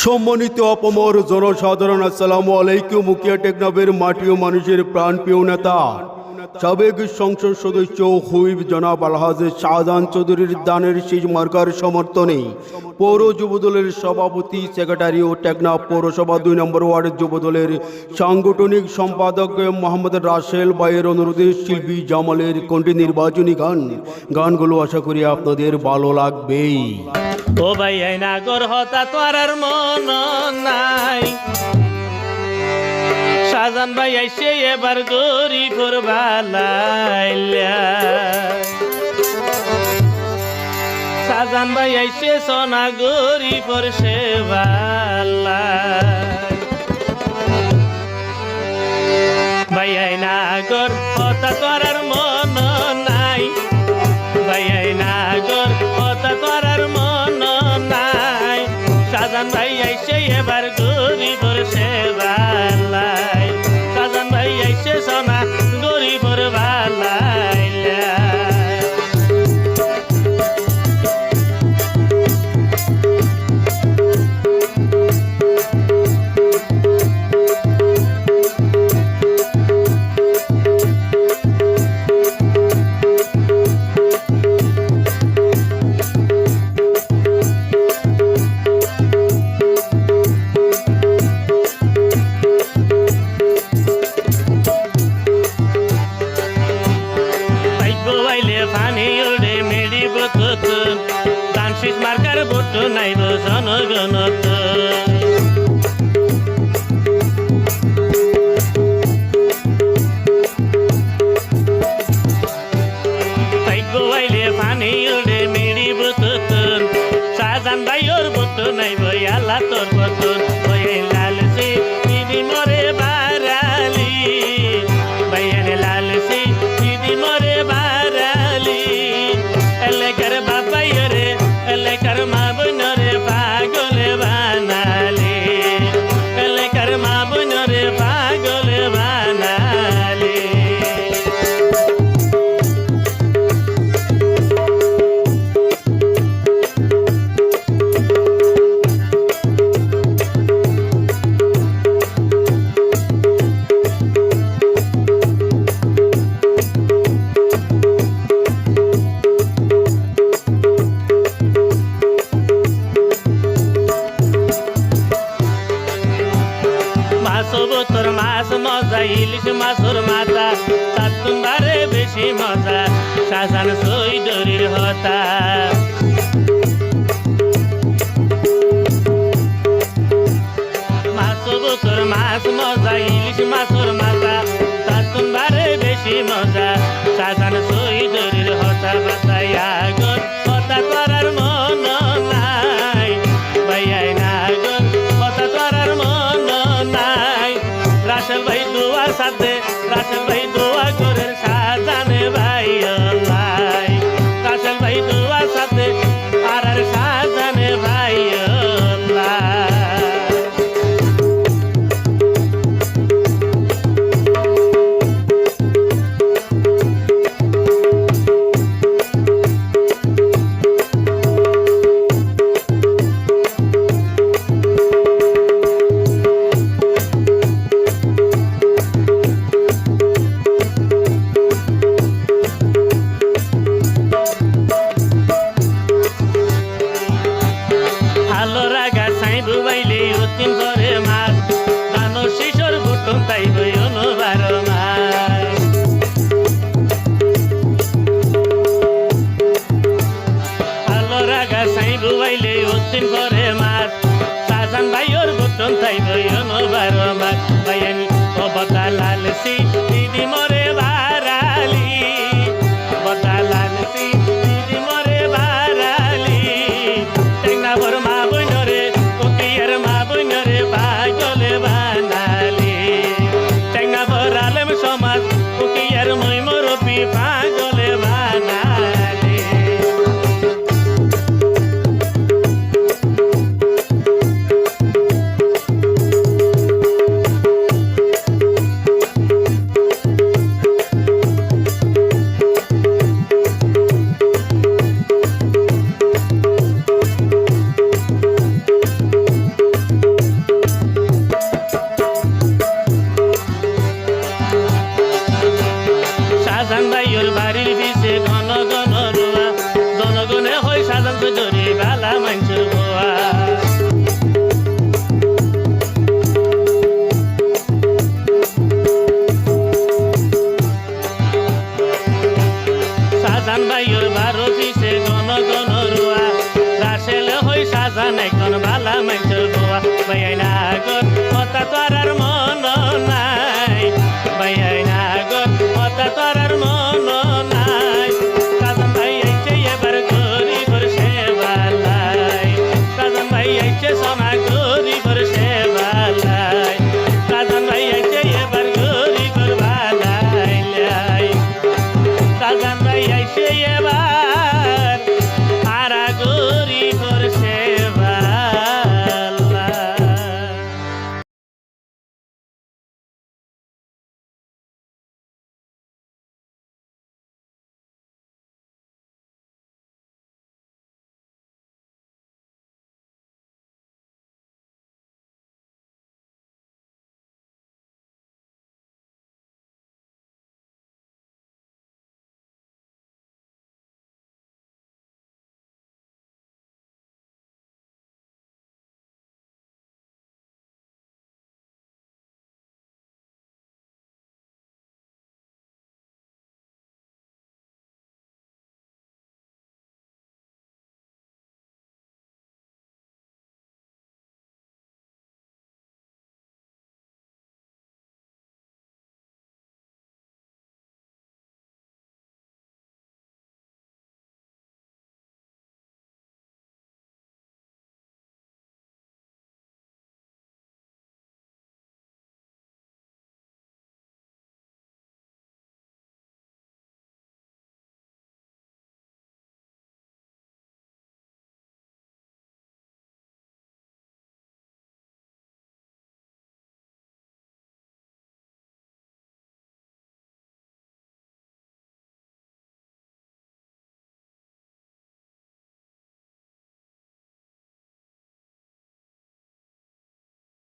সম্মানিত অপমর জনসাধারণ, আসসালামু আলাইকুম। মুখিয়া টেকনাফের মাটি ও মানুষের প্রাণপ্রিয় নেতা সাবেক সংসদ সদস্য হুইপ জনাব আলহাজ শাহজাহান চৌধুরীর দানের শীষ মার্কার সমর্থনে পৌর যুবদলের সভাপতি, সেক্রেটারি ও টেকনাফ পৌরসভা 2 নম্বর ওয়ার্ড যুবদলের সাংগঠনিক সম্পাদক মোহাম্মদ রাসেল ভাইয়ের অনুরোধে শিল্পী জামালের কণ্ঠে নির্বাচনী গানগুলো আশা করি আপনাদের ভালো লাগবেই। ও ভাই নাগর হতা তোর মন নাই, শাহজাহান ভাই আইসে এবার গরিবর বালাইলা। শাহজাহান ভাই আইসে সোনা গরিবর সেবালা। ভাই নাগর হতা তোর মন নাই, ভাই নাগর হতা তোর মন নাই। শাহজাহান ভাই আইসে এবার গরিবর সেবালাই। শাহজাহান ভাই আইসে সোনা গরিবর বালাইলা। পানি উড়ে মেড়িব তুন, দান শীষ মার্কার ভোট নাইব জনগণত। পানি উড়ে মেড়িব তুন, শাহজাহান ভাইয়ের ভোট নাইব আল্লাহ তোর বতুন। লালসি দিদি মরে বারালি, ভাইয়ারে লালসি দিদি মরে বারালি। এলাকার বাবাইরে এলাকার মা বোনরে পাগলে বানালি, এলাকার মা বোনরে পাগলে বানালি। তোর মাছ মজা, ইলিশ মাছর মাথা, তার তোমারে বেশি মজা শাহজাহান চৌধুরীর হতা। তোর মাছ মজা, ইলিশ মাছর মাথা, তার তোমারে বেশি মজা শাহজাহান চৌধুরীর হতা। বাতাইয়া গর হতা করার মন নাই, ভাইয়াই নাগর হতা করার মন নাই। রাসেল ভাই দোয়া সাথে, রাসেল ভাই দোয়া করে শাহজাহানে ভাই লাই। রাসেল ভাই দোয়া সাথে আর শাহজাহানে ভাই লাই। বাইয়াই না গর